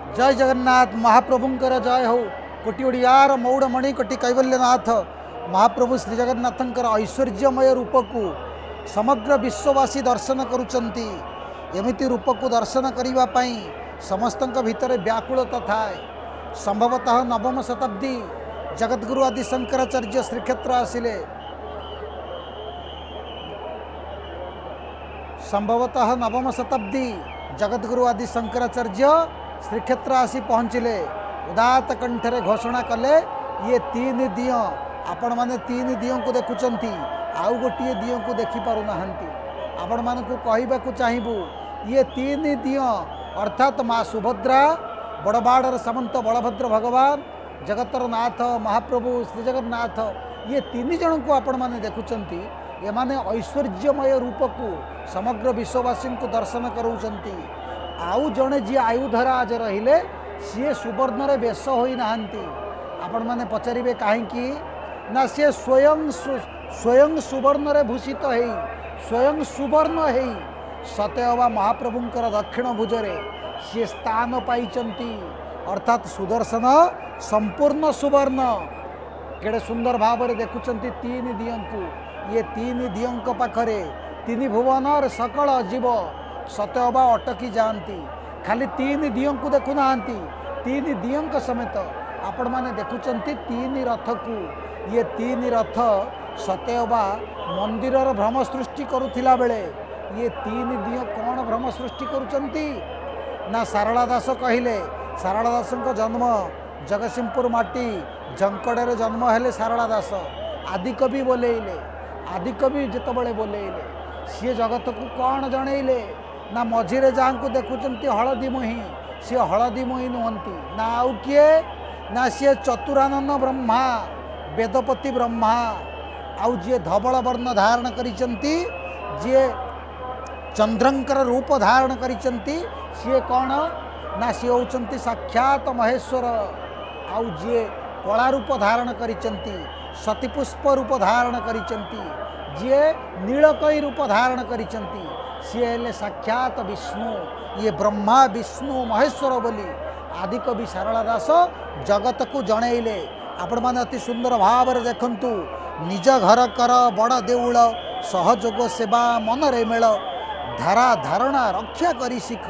जय जगन्नाथ महाप्रभुंकर जय हो। कोटि ओडियार मौड़मणि कोटि कैवल्यनाथ महाप्रभु श्री जगन्नाथंकर ऐश्वर्यमय रूप को समग्र विश्ववासी दर्शन करुचंती। एमिति रूप को दर्शन करने समस्तक भितर व्याकुलता थाए। संभवतः नवम शताब्दी जगद्गुरु आदि शंकराचार्य श्रीक्षेत्र आसिले। संभवतः नवम शताब्दी जगद्गुरु आदि शंकराचार्य श्रीक्षेत्र आसी पहुँचले। उदात कंठरे घोषणा कले ये तीन दिय आपण माने तीन दियों को देखुचंती, आउ गोटे दियों को देखि पारु नाहंती। आपण मान को कहबा को चाहिबू ये तीन दिय अर्थात माँ सुभद्रा, बड़बाड़र सामंत बलभद्र भगवान, जगतर नाथ महाप्रभु श्री जगन्नाथ, ये तीन जन को आपण माने देखुचंती। ये माने ऐश्वर्यमय रूप को समग्र विश्ववासी को दर्शन कराउचंती। आउ जड़े जी आयुधरा आज रहिले सी सुवर्ण बेश होई नाहंती। आपण माने पचारे कहीं ना सी स्वयं सुवर्ण रे भूषित है, स्वयं सुवर्ण है। सतयवा महाप्रभुंकर दक्षिण भुजरे सी स्थान पाइचंती, अर्थात सुदर्शन संपूर्ण सुवर्ण। केड़े सुंदर भाव में देखुचंती तीन दियों को। ये तीन दियों पाखरे तीन भुवनर सकल जीव सतयबा अटकी जाती। खाली तीन दियों को देखु ना, तीन दियों समेत आपण माने देखुचंती तीन रथ को। ये तीन रथ सतयबा मंदिरर भ्रम सृष्टि करुथिला बेले ये तीन दियो कौन भ्रम सृष्टि करुचंती ना। सारला दास कहले, सारला दास जन्म जगतसिंहपुर माटी जंकड़े जन्म हेले सारला दास। आदिकवि बोलेइले, आदिकवि जितेबले बोलेइले सी जगत को कौन जनइले ना मझिरे जहाँ को देखुचंती हलदी मुही, सी हलदी मुही नुहंती ना। आउ किए ना सी चतुरानन ब्रह्मा, वेदपति ब्रह्मा। आउ जी धवल वर्ण धारण करिचंती, जी चंद्रंकर रूप धारण करिचंती, सी कौन ना सी होचंती साक्षात महेश्वर। आउ जी कला रूप धारण करिचंती, सतीपुष्प रूप धारण करिचंती, जी नीलकई रूप धारण करिचंती, सी हेले साक्षात विष्णु। ये ब्रह्मा विष्णु महेश्वर बोली आदिकवि सारला दास जगत को जनइले। आपण माने अति सुंदर भाव में देखंतु। निज घर कर बड़ देउल, सहयोग सेवा मन रे मेल, धारा धारणा रक्षा करी शिख,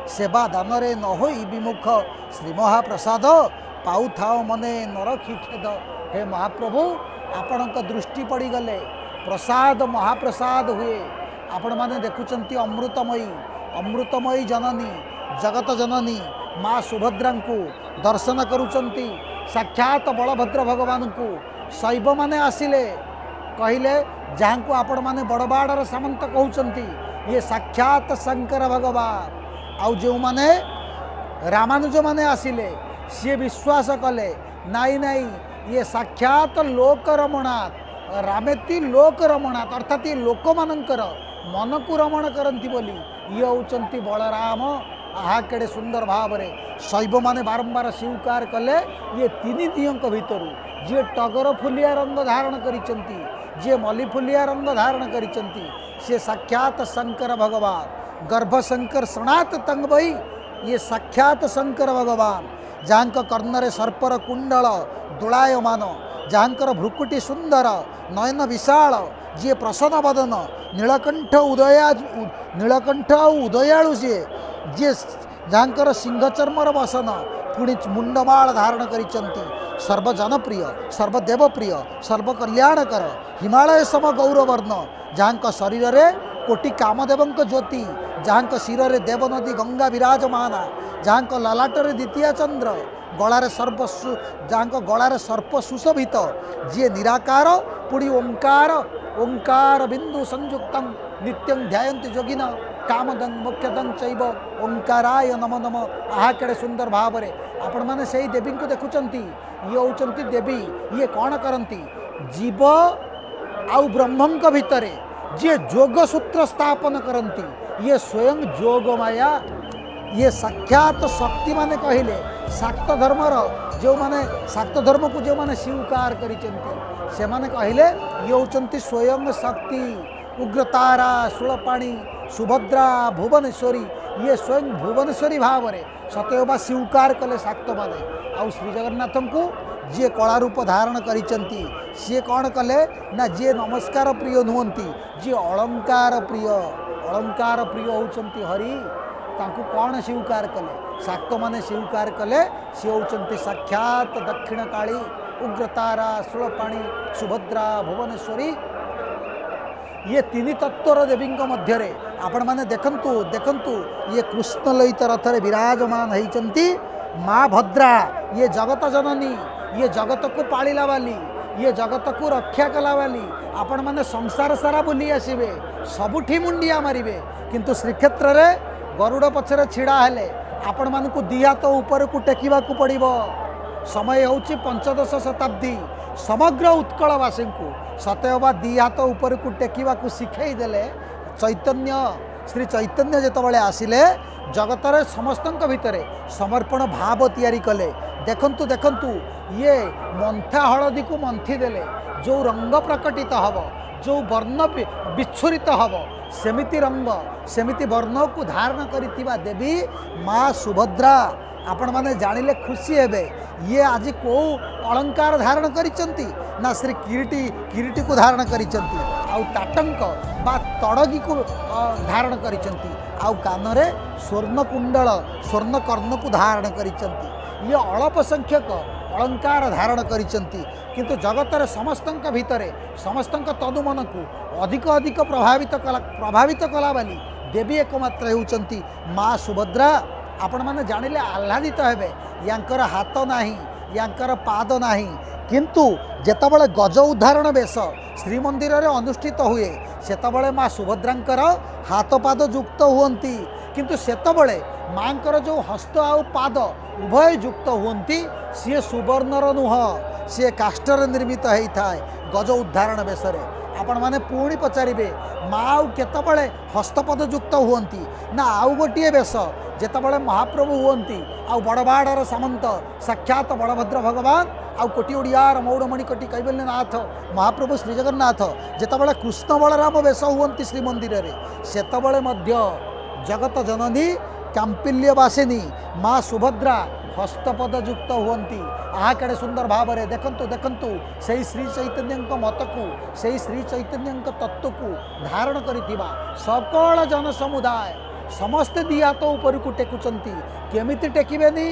सेवा दान रे न होई विमुख, श्री महाप्रसाद पाउ थाओ मने नरखी खेद। हे महाप्रभु आपणक दृष्टि पड़ी गले प्रसाद महाप्रसाद हुए। आपण माने देखुचंती अमृतमयी, अमृतमयी जननी जगत जननी माँ सुभद्रा को दर्शन करुचंती। साक्षात बलभद्र भगवान को शैव माने आसिले कहले, जहाँ को आपण माने बड़बाड़र सामंत कहउचंती ये साक्षात शंकर भगवान। आउ जो माने रामानुज माने आसिले सी विश्वास कले नाई नाई ये साक्षात लोक रमणात्, रामेति लोक रमणात्, अर्थात ये लोक मानकर मन को रमण करती बोली ये होचंती बलराम। आहा केड़े सुंदर भाव में शैव माने बारंबार स्वीकार कले ये तीन दियों भितर जी टगर फुलिया रंग धारण करिचंती, जी मल्ली फुलिया रंग धारण करिचंती, से साक्षात शंकर भगवान। गर्भशंकर सनात तंग बई ये साक्षात शंकर भगवान। जहाँ कर्णरे सर्पर कुंडल दुलायमान, जहाँकर भ्रुकुटी सुंदर, नयन विशाल, जी प्रसन्न बदन, नीलकंठ नीलकंठ उदयालु जी जहाँकर सिंह चर्मर बसन, पुणी मुंडमाल धारण करिचंती, सर्वजनप्रिय सर्वदेवप्रिय सर्वकल्याणकर हिमालय सम गौरवर्ण, जहाँ शरीर में कोटि कामदेवंक ज्योति, जहाँ शिर में देवनदी गंगा विराजमान, जहाँ ललाटर द्वितीय चंद्र, गलार सर्प जहाँ गलार सर्प सुशोभित, जी निराकार पुणी ओंकार, ओंकार बिंदु संयुक्त नित्यं ध्यायन्ति योगिन कामदं मोक्षदं चैव ओंकाराय नमो नमो। आहा केड़े सुंदर भाव में आपण माने से देवी को देखुचंती। ये होचंती देवी, ये कौन करती जीव आउ ब्रह्मंक भितरे जे जोग सूत्र स्थापन करती, ये स्वयं जोग माया। ये साक्षात शक्ति माने कहले शाक्त धर्मर जो माने शाक्त धर्म को जो माने स्वीकार करिचंती से माने कहले ये होचंती स्वयं शक्ति। उग्रतारा शूलपाणी सुभद्रा भुवनेश्वरी ये स्वयं भुवनेश्वरी भाव में सतयबा स्वीकार कले शाक्त मैंने आउ श्री जगन्नाथ को जी कला रूप धारण करिसेंती सी कौन कले ना जी नमस्कार प्रिय नुहंती जी अलंकार प्रिय होउचंती हरि तांकु कौन स्वीकार कले शाक्त मैंने स्वीकार कले सी होउचंती साक्षात दक्षिण काली उग्रतारा शूलपाणी सुभद्रा भुवनेश्वरी ये तीन तत्वर देवी मध्य आपण मैंने देखंतु देखंतु ये कृष्णलयित रथ रे विराजमान होती माँ भद्रा ये जगत जननी ये जगत को पालिला वाली ये जगत को रक्षा कला वाली आपण मैंने संसार सारा बुली आसबे सबुठी मुंडिया मारे किंतु श्रीक्षेत्र रे गरुड़ पछरे छिड़ा हेले आपण मान को दी हाथ ऊपर को टेकिबा को पड़िबो। समय होउची पंचदश शताब्दी समग्र उत्कलवासी को सतयबा दी हाथ ऊपर को टेकिबा को शिखई देले चैतन्य श्री चैतन्य जेतबळे आसिले जगत रे समस्तक भितरे समर्पण भाव तैयारी कले। देखंतु देखंतु ये मंथा हलदी को मंथी देले जो रंग प्रकटित हब जो वर्ण विच्छुरित हब सेमिति रंग सेमिति वर्ण को धारण करितिबा देवी माँ सुभद्रा आपण माने जानिले खुशी हेबे। ये आज को अलंकार धारण करिसंती ना श्री किरीटी को धारण करिसंती आउ ताटंक बा तड़गी को धारण करिसंती आउ कानरे स्वर्ण कुंडल स्वर्ण कर्ण को धारण करिसंती। ये अल्प संख्यक अलंकार धारण करिसंती किंतु जगत रे समस्तक भितरे समस्तक तनु मन को अधिक अधिक प्रभावित कला वाली देवी एकमात्र होउचंती माँ सुभद्रा। आपण माने जानिले आह्लादित हेबे यांकर हाथ नाही यांकर पाद नाही किंतु जेतबळे गज उद्धारण बेश श्रीमंदिर रे अनुष्ठित हुए सेतबळे माँ सुभद्रांकर हाथ पाद युक्त हुअंती किंतु सेतबळे मांकर जो हस्त आउ पाद उभय युक्त हुअंती सी सुवर्णर नुह सी काष्टर निर्मित होता है गज उद्धारण बेशरे। आपण माने पुणी पचारे माँ केतबळे हस्तपद युक्त हुअंती ना आउ गोटे बेश जेतबळे महाप्रभु हुअंती आउ बड़बाड़र सामंत साक्षात बलभद्र भगवान आउ कोटी ओडियार मौड़मणि कोटी कैवल्यनाथ महाप्रभु श्री जगन्नाथ जेतबळे कृष्ण बलराम बेश हुअंती श्रीमंदिर रे सेतबळे मध्य जगत जननी कांपिल्यवासिनी माँ सुभद्रा हस्तपद युक्त हुअंती। आहा केड़े सुंदर भाव में देखंतु देखंतु से श्री चैतन्य मत को से श्री चैतन्य तत्व को धारण करिथिबा सकल जन समुदाय समस्ते दी हाथ ऊपर को टेकुचंती केमिति टेकिबेनी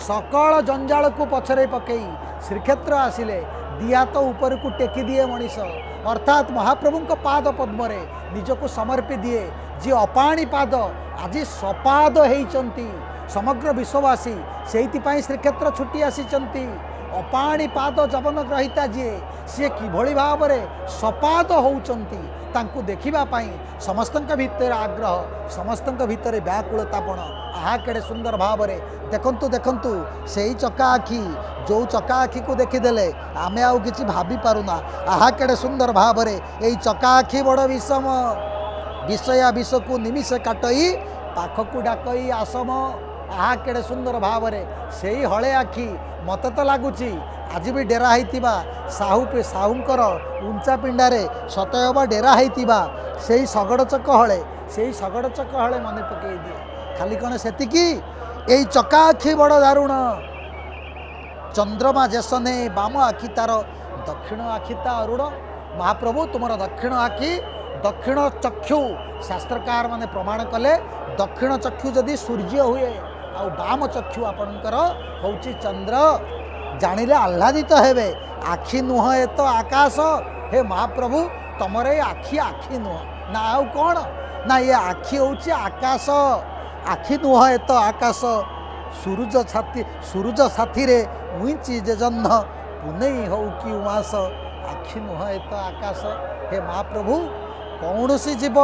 सकल जंजाल को पछरे पकई श्रीक्षेत्र आसिले दी हाथ ऊपर को टेकी दिए मनीष अर्थात महाप्रभु पाद पद्म निजको समर्पी दिए जी अपाणी पाद आज सपाद होइचंती समग्र विश्ववासी से श्रीक्षेत्र छुट्टी आसीचंती अपाणी पाद जवन ग्रहिता जी सी किभली भाव में सपाद होउचंती तांकु देखिबा पाई समस्तक भितर आग्रह समस्तक भितर व्याकुलतापण आहा केड़े सुंदर भाव में देखंतु देखंतु सेई चका आखि जो चका आखि को देखीदेले आमे आउ किछि भाबी पारुना आहा केड़े सुंदर भाव में एई चका आखि बड़ विषम विषया विष को निमिष काटई पाखकु डाकई आसम आहा केड़े सुंदर भाव में से हले आखि मत तो लगुच आज भी डेरा होइतिबा साहूंकर उंचा पिंडारे सतयबा डेरा होइतिबा से शगड़ चक हले मन पकई दिए खाली कौन सेतिकी एई चका आखि बड़ दारुण चंद्रमा जेसने बाम आखि तार दक्षिण आखि ता अरुण महाप्रभु तुमर दक्षिण आखि दक्षिण चक्षु शास्त्रकार माने प्रमाण कले दक्षिण चक्षु जदि सूर्य हुए आउ बाम चक्षु आपणकर होउची चंद्र जानिले आह्लादित हेबे आखि नुह ए तो आकाश हे महाप्रभु तमर ए आखि आखि नुह ना आउ कौन ना ये आखि होउची आकाश आखि नुह ए तो आकाश सूरज साथी रे उइची जे जन्न पुनई हो कि उमास आखि नुह ए तो आकाश हे महाप्रभु कौन सी जीव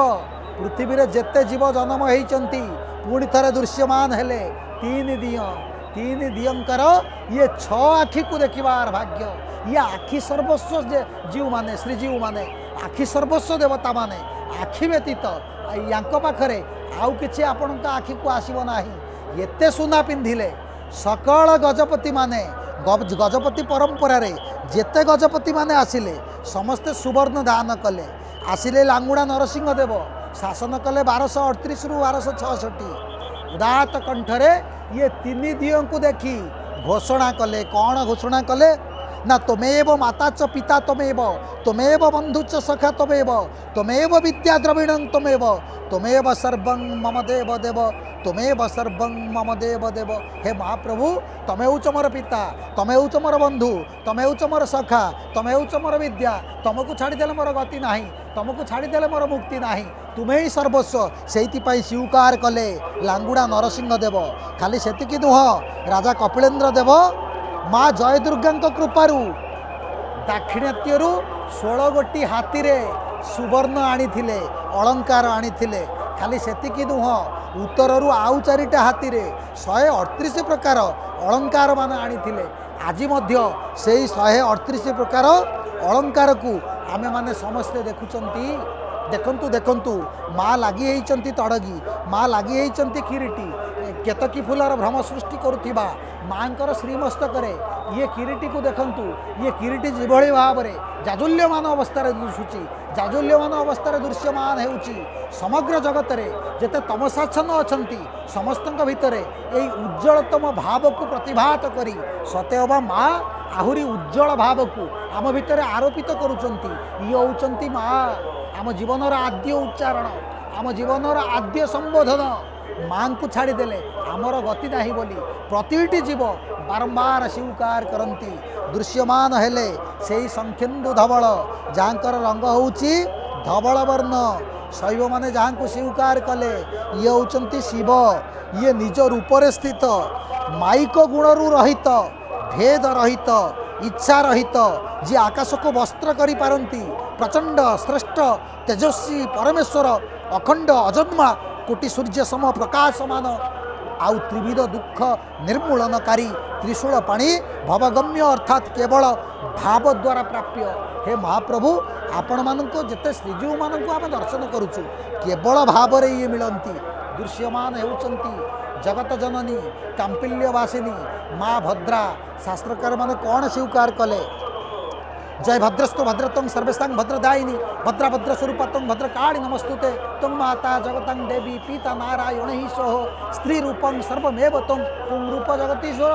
पृथ्वी रे जेते जीव जन्म होइचंती पुणी थे दृश्यमान हेले तीन दियंकर ये छ आखि को देखिबार भाग्य ये आखि सर्वस्व जीव माने श्रीजीव माने आखि सर्वस्व देवता माने आखि व्यतीत यांक पाखरे आउ किछि आपणक आखि को आसीबो नाही एते सुना पिंधिले सकल गजपति माने गजपति परंपरा रे जेते गजपति माने आसिले समस्ते सुवर्ण दान कले आसिले लांगुड़ा नरसिंह देव शासन कले 1238 रु 1266 उदात कंठरे ये तीन दियों को देखी घोषणा कले। कौन घोषणा कले ना तमेव माता च पिता तमेव तमेव बंधु च सखा तमेव तमेव विद्या द्रविणं तमेव सर्वं मम देव देव तमेव सर्वं मम देव देव। हे महाप्रभु तमे हूच मोर पिता तमे हूच मोर बंधु तमे हूच मोर सखा तमे हूच मोर विद्या तुमको छाड़देले मोर गति ना तुमको छाड़देले मोर मुक्ति ना तुम्हें ही सर्वस्व से स्वीकार कले लांगुड़ा नरसिंह देव। खाली सेतिकी नुह राजा कपिलेन्द्र देव माँ जय दुर्गा कृपारू दाक्षिणात्यरू 16 गोटी हाथी रे सुवर्ण आनी अलंकार आनी खाली सेतिकी नुह उत्तररू आउ 4टा हाथी रे 138 प्रकार अलंकार मान आनी आज मध्य से 138 प्रकार अलंकार को आमे माने समस्ते देखुचंती। देखंतु देखंतु माँ लगी होती तड़गी माँ लगी होती किरीटी केतकी फूलर भ्रम सृष्टि करुवा माँकर श्रीमस्तक ये किरीटी को देखंतु ये किरीटी जिभली भाव में जाजुल्यमान अवस्था दिशुची जाजुल्यमान अवस्था दृश्यमान होउची समग्र जगत रे जेते तमसाच्छन्न अछंती समस्त भितर यही उज्जवलतम भाव को प्रतिभात करी सतेअबा माँ आहुरी उज्जवल भाव को आम भितर आरोपित करुचंती। ये होउचंती माँ आम जीवनर आद्य उच्चारण आम जीवनर आद्य संबोधन माँ को छाड़देले आमर गति ना बोली प्रतिटी जीव बारंबार स्वीकार करती। दृश्यमान हेले से संखेन्दु धवल जहाँकर रंग होउची धवल वर्ण शैव माने जहाँ को स्वीकार कले ये होउचंती शिव। ये निज रूपरे स्थित माइक गुणरू रहित भेद रहित इच्छा रहित जी आकाश को वस्त्र करी पारंती प्रचंड श्रेष्ठ तेजस्वी परमेश्वर अखंड अजन्मा कोटि सूर्य सम प्रकाशमान आउ त्रिविध दुख निर्मूलनकारी त्रिशूल पाणी भवगम्य अर्थात केवल भाव द्वारा प्राप्य। हे महाप्रभु आपण मानक जिते श्रीजीव मानक आम दर्शन करुचु केवल भाव रे ये मिलती दृश्यमान होउचंती जगत जननी कांपिल्यवासिनी माँ भद्रा। शास्त्रकार माने कौन स्वीकार कले जय भद्रस्तु भद्रतं सर्वेषां भद्रदायिनी भद्रा भद्रस्वरूपतं भद्रकाली नमस्तुते त्वं माता जगतं देवी पिता नारायण ही सोह स्त्री रूपं सर्वमेव त्वं पुंरूप जगतीश्वर।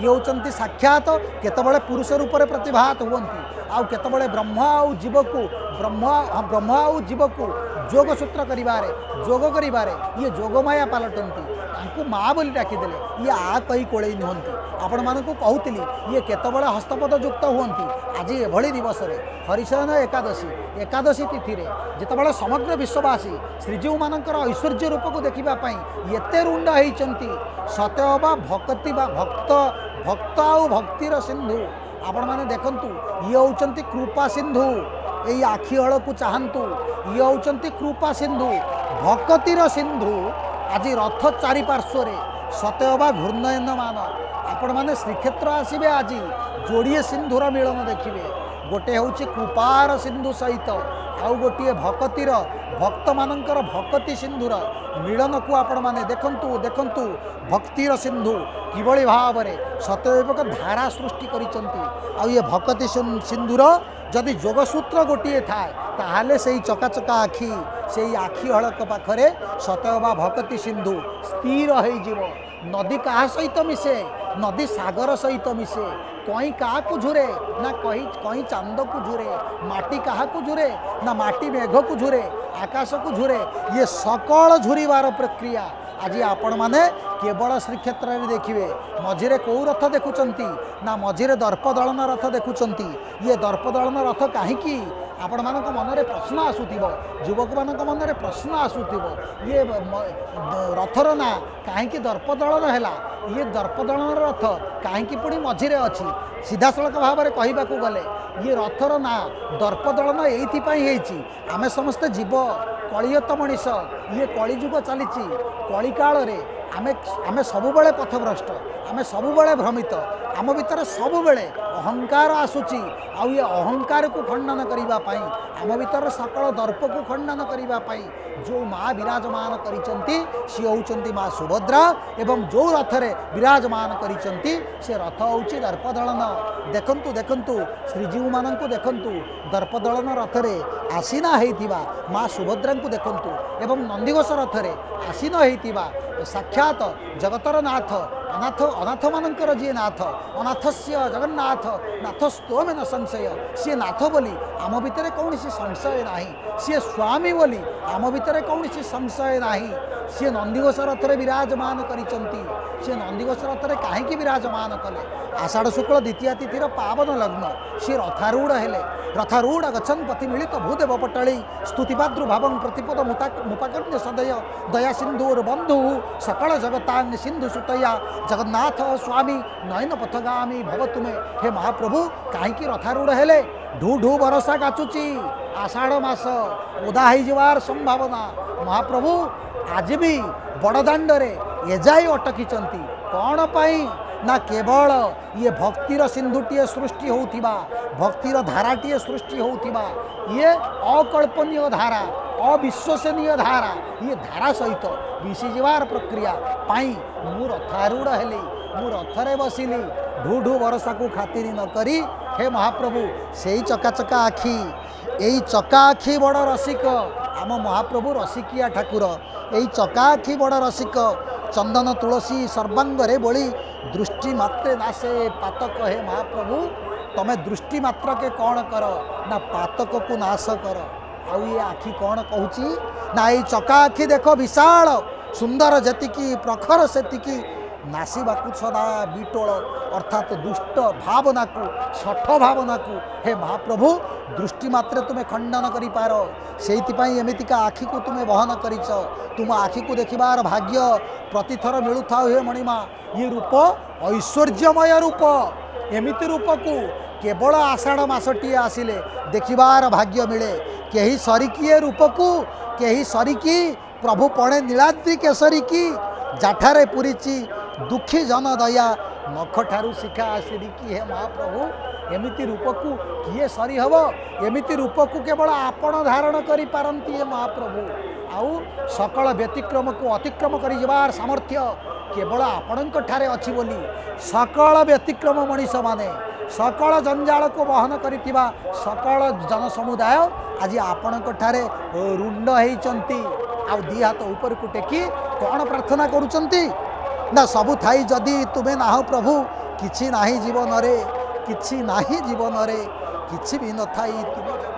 ये होचंती साक्षात केतबळे पुरुष रूप में प्रतिभात हुवंती आउ केतबळे ब्रह्मा आउ जीव को ब्रह्मा आउ जीव को जोग सूत्र करिवारे जोग करिवारे ये जोगमाया पालटंती तांकु माँ बोली डाकिदेले ये आ कही कोड़े नुहंती। आपण मानकु कहूतिली ये केतबळे हस्तपद युक्त हुवंती आज एभली दिवस रे हरिशयन एकादशी एकादशी तिथि रे जेतबळे समग्र विश्ववासी श्रीजीव मानकर ऐश्वर्य रूप को देखिबा पई एते रुंड होइचंती सतेअबा भक्ति बा भक्त भक्त आउ भक्तिर सिंधु आपण माने देखंतु ये होचंती कृपा सिंधु यही आखि हल को चाहतु ये होचंती कृपा सिंधु भक्तिर सिंधु आज रथ चारिपार्श्वर सतेअबा घूर्णयमान आपण माने श्रीक्षेत्र आसबे आज जोड़े सिंधुर मिलन देखिए गोटे हूँ कृपार सिंधु सहित आउ गोटे भक्तिर भक्त मानकर भक्ति सिंधुर मिलन को आपण माने देखंतु देखंतु भक्तिर सिंधु किभली भाव में सतैव धारा सृष्टि करिसंती। आ ये भक्ति सिंधुर जदि जोगसूत्र गोटे थाए ताहले से चकाचका आखि से आखि हड़क पाखरे सतैव भक्ति सिंधु स्थिर हो नदी क्या सहित मिसे नदी सागर सहित मिसे कहीं क्या झुरे ना कहीं चांद को झुरे माटी क्या झुरे ना माटी मेघ को झुरे आकाश को झुरे ये सकल झुरीवार प्रक्रिया आज आपण माने केवल श्रीक्षेत्र में देखिए मझिरे कौ रथ देखुंती ना मझिरे दर्पदलन रथ देखुंती ये दर्पदलन रथ कहीं आपण मानक मनरे प्रश्न आसुथिबो युवक मानक मनरे प्रश्न आसुथिबो ये रथर ना कहीं दर्पदलन है ये दर्पदलन रथ कहीं पुणी मझिरे अच्छी सीधा सड़क भाव में कहवाक गले ये रथर ना दर्पदलन ये आमे समस्ते जीव कलियत मनीष ये कलिजुग चली कली काल रे आमे सबुबले पथभ्रष्ट आमे सबुबले भ्रमित आम भीतर सबुबले अहंकार आसुची आउ ये अहंकार को खंडन करने आम भीतर सकल दर्प को खंडन करने जो माँ विराजमान करिसंती सी होउचंती माँ सुभद्रा एवं जो रथरे विराजमान करिसंती से रथ होउची दर्पदलन। देखंतु देखंतु श्रीजीव मानंकु देखंतु दर्पदलन रथरे आसीना हेइतिबा माँ सुभद्रा को देखंतु एवं नंदीघोष रथरे आसीन हेइतिबा साक्षात जगतर नाथ अनाथ अनाथ मानकर जी नाथ अनाथस्य जगन्नाथ नाथस्तोमे न संशय सी नाथ बोली आम भितर कौन संशय ना सी स्वामी बोली आम भितर कौन संशय ना सी नंदीघोष रथरे विराजमान करिसंती सी नंदीघोष रथरे कहीं विराजमान कले आषाढ़ शुक्ल द्वितीय तिथि पावन लग्न सी रथारूढ़ हेले रथारूढ़ गच्छन् पति मिलित भूदेव पटली स्तुतिपाद्रुभावं प्रतिपद मुपाकर्ण्य सदय दया सिंधुर बंधु सकल जगतांग सिंधु सुतया जगन्नाथ स्वामी नयन पथगामी भव तुमे हे महाप्रभु कहीं रथारूढ़ हेले ढू ढू बरसा काचुची आषाढ़ मास उदा हो संभावना महाप्रभु आज भी बड़दाण्डरे एजाई अटकिचंती कौन पाई ना केवल ये भक्तिर सिंधुटीए सृष्टि होउथिबा भक्तिर धाराटीए सृष्टि होउथिबा ये अकल्पनीय धारा अविश्वसनीय धारा ये धारा सहित मिशी जीवार प्रक्रिया पाई मु रथारूढ़ हेली मु रथरे बसिली ढू ढू बरसा को खातिर न करी हे महाप्रभु से चकाचका आखि यही चका आखि बड़ रसिक आम महाप्रभु रसिकिया ठाकुर यही चका आखि बड़ रसिक चंदन तुलसी सर्वांगरे बोली दृष्टि मात्रे नासे पातक हे महाप्रभु तमे दृष्टि मात्र के कौन कर ना पातक को नाश कर आउ ये आखि कौन कहूची ना ये चका आखि देख विशाल सुंदर जतिकी प्रखर सेतिकी नासीबाकू सदा बिटोल अर्थात दुष्ट भावना को सठ भावना को हे महाप्रभु दृष्टि मात्रे तुम्हें खंडन करि पार सेइतिपाई एमितिका आखि को तुम्हें बहन करिच तुम आखि को देखिबार भाग्य प्रतिथर मिलुथा हे मणिमा ये रूप ऐश्वर्यमय रूप एमिति रूप को केवल आषाढ़ मासटी आसिले देखिबार भाग्य मिले कहीं सरिकी रूप को कहीं सरिकी प्रभु पड़े नीलाद्रि केसरी की जाठारे पुरीची दुखी जन दया नख ठारू शिखा आसिरी की हे महाप्रभु एमिति रूप को किए सरी हब एमिति रूप को केवल आपण धारण करि पारंती हे महाप्रभु आउ सकल व्यतिक्रम को अतिक्रम करि जबार सामर्थ्य केवल आपणक ठारे अछि बोली सकल व्यतिक्रम मनीष माने सकल जंजाल को बहन करिथिबा सकल जन समुदाय आज आपणक ठारे रुंड हेइचंती आ दी हाथ ऊपर को टेकी कौन प्रार्थना करुचंती ना सबु थाई जदि तुम्हें नाह प्रभु किछि नाही जीवन रे किछि नाही जीवन रे किछि भी न थाई तुम्हें